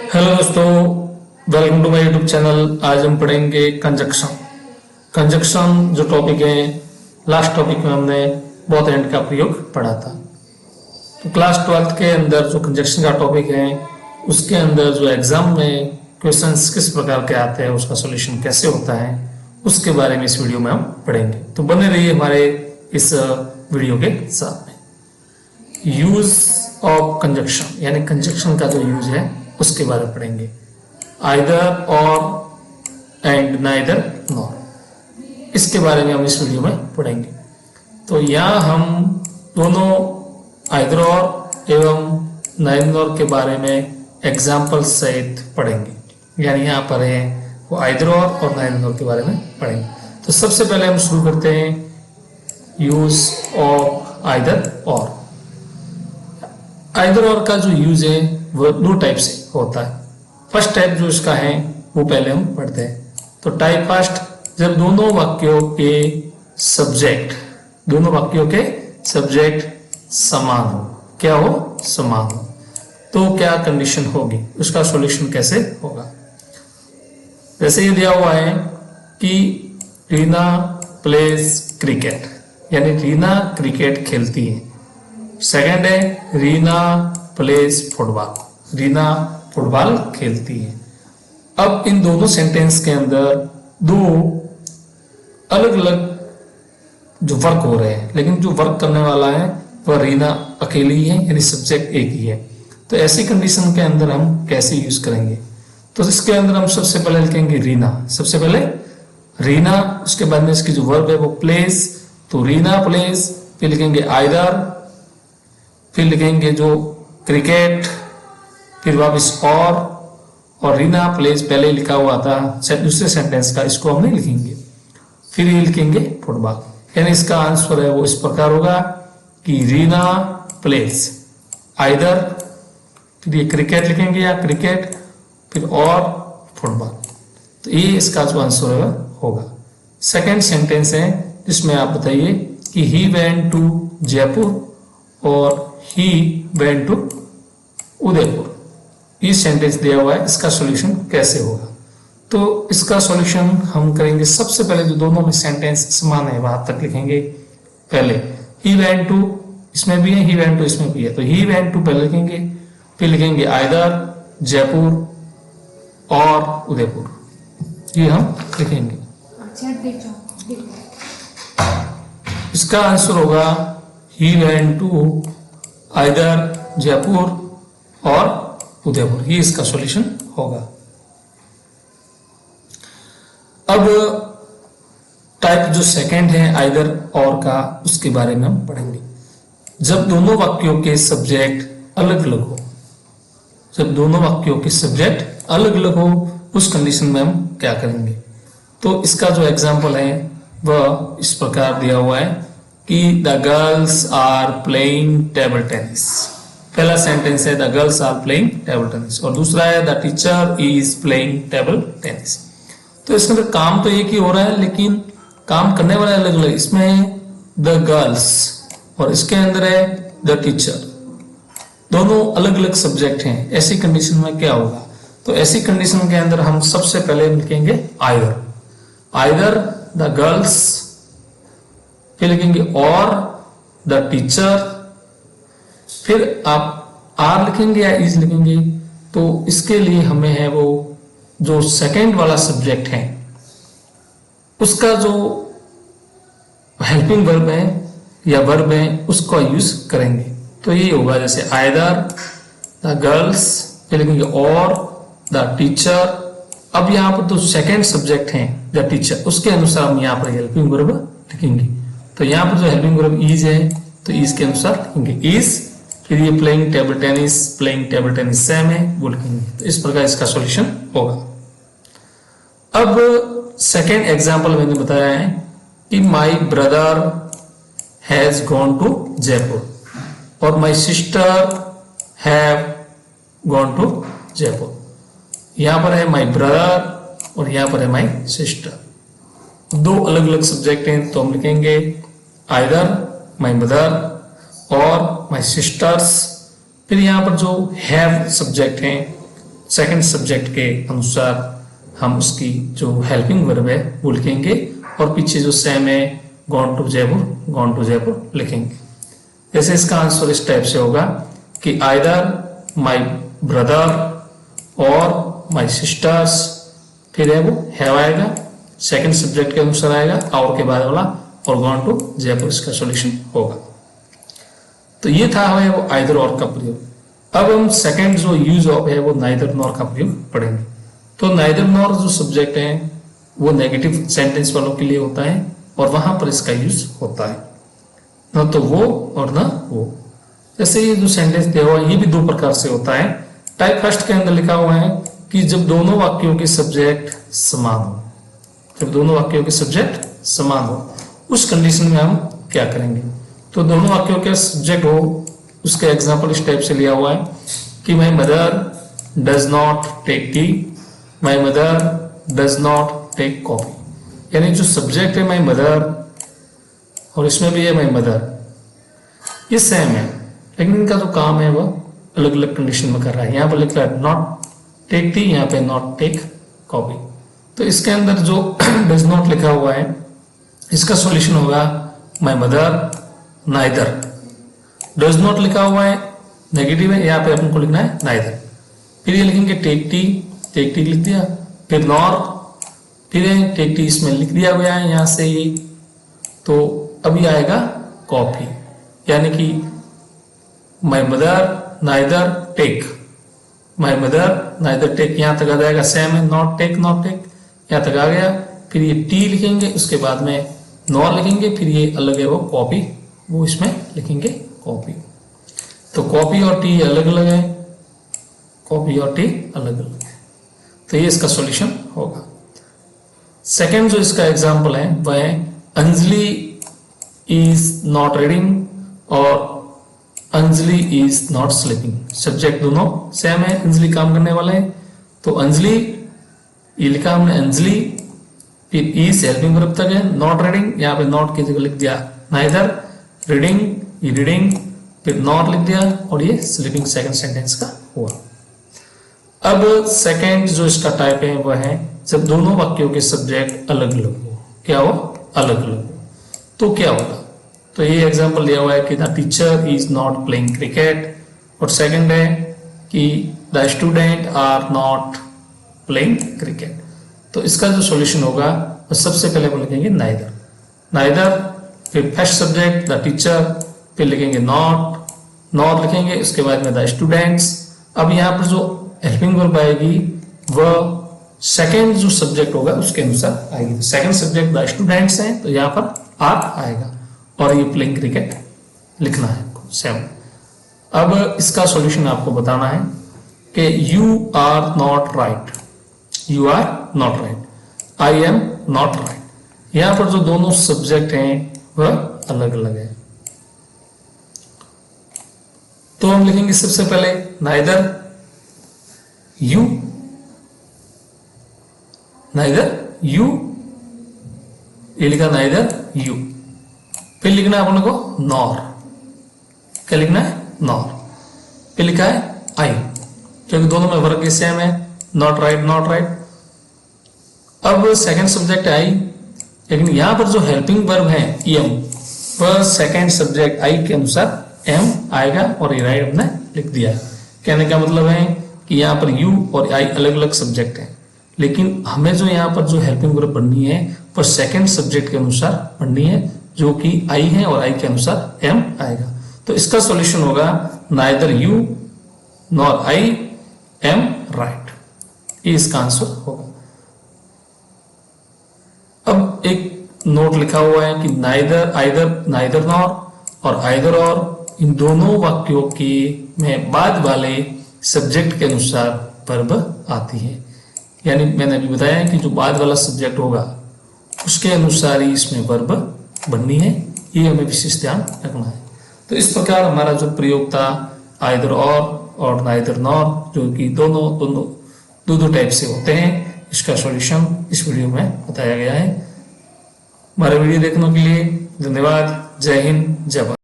Hello दोस्तों, welcome to my YouTube channel. आज हम पढ़ेंगे कंजक्शन। कंजक्शन जो टॉपिक है, लास्ट टॉपिक में हमने बोथ एंड का प्रयोग पढ़ा था। तो क्लास 12th के अंदर जो कंजक्शन का टॉपिक है, उसके अंदर जो एग्जाम में क्वेश्चंस किस प्रकार के आते हैं, उसका सॉल्यूशन कैसे होता है, उसके बारे में इस वीडियो में हम पढ़ेंगे। तो बने रहिए हमारे इस वीडियो के साथ में। यूज ऑफ कंजक्शन यानी कंजक्शन का जो यूज है उसके बारे में पढ़ेंगे। आइदर और एंड नाइदर नॉर, इसके बारे में हम इस वीडियो में पढ़ेंगे। तो यहाँ हम दोनों आइदर और एवं नाइदर नॉर के बारे में एग्जाम्पल सहित पढ़ेंगे। यानी यहाँ पर है वो आइदर और नाइदर नॉर के बारे में पढ़ेंगे। तो सबसे पहले हम शुरू करते हैं यूज ऑफ आइदर और। आइदर और का जो यूज है वो दो टाइप से होता है। फर्स्ट टाइप जो इसका है वो पहले हम पढ़ते हैं। तो टाइप फर्स्ट, जब दोनों वाक्यों के सब्जेक्ट समान हो। क्या हो? समान हो। तो क्या कंडीशन होगी, उसका सॉल्यूशन कैसे होगा। जैसे ये दिया हुआ है कि रीना प्लेज क्रिकेट, यानी रीना क्रिकेट खेलती है। सेकंड है Reena plays football, Reena football खेलती है। अब इन दोनों सेंटेंस के अंदर दो अलग अलग जो वर्क हो रहे हैं, लेकिन जो वर्क करने वाला है वह रीना अकेली ही है, यानी सब्जेक्ट एक ही है। तो ऐसी कंडीशन के अंदर हम कैसे यूज करेंगे। तो इसके अंदर हम सबसे पहले लिखेंगे रीना। सबसे पहले रीना, उसके बाद में इसकी जो वर्ब है वो प्लेस। तो रीना प्लेस, फिर लिखेंगे आइदर, फिर लिखेंगे जो क्रिकेट, फिर वापस और रीना प्लेज पहले लिखा हुआ था दूसरे सेंटेंस का, इसको हम नहीं लिखेंगे। फिर ये लिखेंगे फुटबॉल। यानी इसका आंसर है वो इस प्रकार होगा कि रीना प्लेज आइदर, फिर ये क्रिकेट लिखेंगे या क्रिकेट, फिर और फुटबॉल। तो ये इसका जो आंसर होगा। सेकेंड सेंटेंस है जिसमें आप बताइए कि ही वेंट टू जयपुर और ही वेंट टू उदयपुर। ये सेंटेंस दिया हुआ है, इसका सॉल्यूशन कैसे होगा। तो इसका सॉल्यूशन हम करेंगे, सबसे पहले जो दोनों में सेंटेंस समान है वहां तक लिखेंगे। पहले ही वेंट टू, इसमें भी है, ही वेंट टू इसमें भी है। तो ही वेंट टू पहले लिखेंगे, फिर लिखेंगे आइदर जयपुर और उदयपुर, ये हम लिखेंगे। इसका आंसर होगा he went to either Jaipur और उदयपुर, ये इसका सॉल्यूशन होगा। अब टाइप जो सेकंड है आइदर और का, उसके बारे में हम पढ़ेंगे। जब दोनों वाक्यों के सब्जेक्ट अलग अलग हो, जब दोनों वाक्यों के सब्जेक्ट अलग अलग हो, उस कंडीशन में हम क्या करेंगे। तो इसका जो एग्जाम्पल है वह इस प्रकार दिया हुआ है कि the girls are playing table tennis. पहला सेंटेंस है the girls are playing table tennis, और दूसरा है the teacher is playing table tennis. तो इसके अंदर काम तो एक ही हो रहा है, लेकिन काम करने वाले अलग अलग। इसमें है द गर्ल्स और इसके अंदर है द टीचर, दोनों अलग अलग सब्जेक्ट हैं। ऐसी कंडीशन में क्या होगा। तो ऐसी कंडीशन के अंदर हम सबसे पहले लिखेंगे आइदर, आइदर द गर्ल्स, फिर लिखेंगे और द टीचर, फिर आप आर लिखेंगे या इज लिखेंगे। तो इसके लिए हमें है वो जो सेकंड वाला सब्जेक्ट है उसका जो हेल्पिंग वर्ब है या वर्ब है उसको यूज करेंगे। तो ये होगा जैसे आइदर द गर्ल्स, फिर लिखेंगे और द टीचर। अब यहाँ पर जो सेकंड सब्जेक्ट है द टीचर, उसके अनुसार हम यहाँ पर हेल्पिंग वर्ब लिखेंगे। तो यहाँ पर जो हेल्पिंग वर्ब इज है तो इज के अनुसार लिखेंगे इज, फिर ये प्लेइंग टेबल टेनिस सेम है वो लिखेंगे। तो इस प्रकार इसका सॉल्यूशन होगा। अब सेकेंड एग्जाम्पल मैंने बताया है कि my brother has gone to Jaipur और my sister have gone to Jaipur. यहां पर है माई ब्रदर और यहां पर है माई सिस्टर, दो अलग अलग सब्जेक्ट हैं। तो हम लिखेंगे आइदर माई मदर और माई सिस्टर्स। फिर यहाँ पर जो हैव सब्जेक्ट हैं सेकंड सब्जेक्ट के अनुसार हम उसकी जो हेल्पिंग वर्ब है वो लिखेंगे और पीछे जो सेम है गॉन टू जयपुर लिखेंगे। जैसे इसका आंसर इस टाइप से होगा कि आइदर माय ब्रदर और माय सिस्टर्स, फिर है वो हैव आएगा, सेकंड सब्जेक्ट के अनुसार आएगा और के बाद वाला और गॉन टू जयपुर, इसका सॉल्यूशन होगा। तो ये था हमें वो आइदर और का प्रयोग। अब हम सेकंड जो यूज ऑफ है वो नाइदर नॉर का प्रयोग पढ़ेंगे। तो नाइदर नॉर जो सब्जेक्ट है वो नेगेटिव सेंटेंस वालों के लिए होता है और वहां पर इसका यूज होता है, न तो वो और न वो। जैसे ये जो सेंटेंस दिया हुआ है ये भी दो प्रकार से होता है। टाइप फर्स्ट के अंदर लिखा हुआ है कि जब दोनों वाक्यों के सब्जेक्ट समान हो, जब दोनों वाक्यों के सब्जेक्ट समान हो उस कंडीशन में हम क्या करेंगे। तो दोनों वाक्यों के सब्जेक्ट हो उसका एग्जांपल इस टाइप से लिया हुआ है कि my mother does not take tea, my mother does not take coffee. यानी जो सब्जेक्ट है माय मदर और इसमें भी है माय मदर, ये सेम है लेकिन इनका जो काम है वह अलग अलग कंडीशन में कर रहा है। यहाँ पर लिख रहा है नॉट टेक टी, यहाँ पे नॉट टेक कॉपी। तो इसके अंदर जो डज नॉट लिखा हुआ है इसका सॉल्यूशन होगा my mother neither. Does not लिखा हुआ है नेगेटिव है, यहाँ पे अपन को लिखना है नाइदर। फिर ये लिखेंगे टेक टी लिख दिया, फिर नॉर, फिर टेक टी इसमें लिख दिया गया है यहाँ से ये। तो अभी आएगा कॉफी, यानी कि my mother neither take, my mother neither take यहाँ तक आ जाएगा। सेम है नॉट टेक यहाँ तक आ गया। फिर ये टी लिखेंगे, उसके बाद में नॉर लिखेंगे, फिर ये अलग है वो कॉपी, वो इसमें लिखेंगे कॉपी। तो कॉपी और टी अलग अलग है, कॉपी और टी अलग अलग है। तो ये इसका सॉल्यूशन होगा। सेकंड जो इसका एग्जांपल है वह है अंजलि इज नॉट रीडिंग और Anjali is not sleeping. Subject दोनों सेम है, अंजलि काम करने वाले हैं। तो अंजलि ये लिखा हमने अंजलि, फिर इज हेल्पिंग वर्ब तक है, नॉट रीडिंग यहाँ पे नॉट की जगह लिख दिया नाइदर, रीडिंग ये रीडिंग, फिर नॉट लिख दिया और ये स्लीपिंग सेकंड सेंटेंस का हुआ। अब सेकंड जो इसका टाइप है वह है जब दोनों वाक्यों के सब्जेक्ट अलग अलग हो। क्या हो? अलग अलग हो। तो क्या होगा? तो ये एग्जांपल दिया हुआ है कि the teacher is not playing cricket, और सेकंड है कि the student are not playing cricket. तो इसका जो सॉल्यूशन होगा वो सबसे पहले वो लिखेंगे नाइदर, फिर फर्स्ट सब्जेक्ट द टीचर, फिर लिखेंगे नॉट लिखेंगे, उसके बाद में द स्टूडेंट्स। अब यहाँ पर जो हेल्पिंग वर्ब आएगी वह सेकंड जो सब्जेक्ट होगा उसके अनुसार आएगी। सेकंड सब्जेक्ट द स्टूडेंट्स है तो यहाँ पर आर आएगा और ये प्लेइंग क्रिकेट लिखना है सेम। अब इसका सॉल्यूशन आपको बताना है कि you are not right, you are not right, I am not right. यहां पर जो दोनों सब्जेक्ट हैं वह अलग अलग है। तो हम लिखेंगे सबसे पहले नाइदर यू, ये लिखा नाइदर यू। फिर लिखना है अपन को नॉर, क्या लिखना है? नॉर। फिर लिखा है आई, क्योंकि दोनों में वर्ग सेम है, नॉट राइट। अब सेकंड सब्जेक्ट आई, लेकिन यहां पर जो हेल्पिंग वर्ब है एम वह सेकंड सब्जेक्ट आई के अनुसार एम आएगा और ये राइट हमने लिख दिया है। कहने का मतलब है कि यहाँ पर यू और आई अलग अलग सब्जेक्ट हैं, लेकिन हमें जो यहाँ पर जो हेल्पिंग वर्ब पढ़नी है वह सेकंड सब्जेक्ट के अनुसार पढ़नी है जो कि आई है और आई के अनुसार एम आएगा। तो इसका सॉल्यूशन होगा neither you nor I am right, ये इसका आंसर होगा। अब एक नोट लिखा हुआ है कि नाइदर नॉर और आइदर और इन दोनों वाक्यों के में बाद वाले सब्जेक्ट के अनुसार वर्ब आती है। यानी मैंने अभी बताया कि जो बाद वाला सब्जेक्ट होगा उसके अनुसार ही इसमें वर्ब बननी है, ये हमें विशेष ध्यान रखना है। तो इस प्रकार हमारा जो प्रयोग था आइदर और नाइदर नॉर, जो कि दो टाइप से होते हैं, इसका सॉल्यूशन इस वीडियो में बताया गया है। हमारे वीडियो देखने के लिए धन्यवाद। जय हिंद, जय भारत।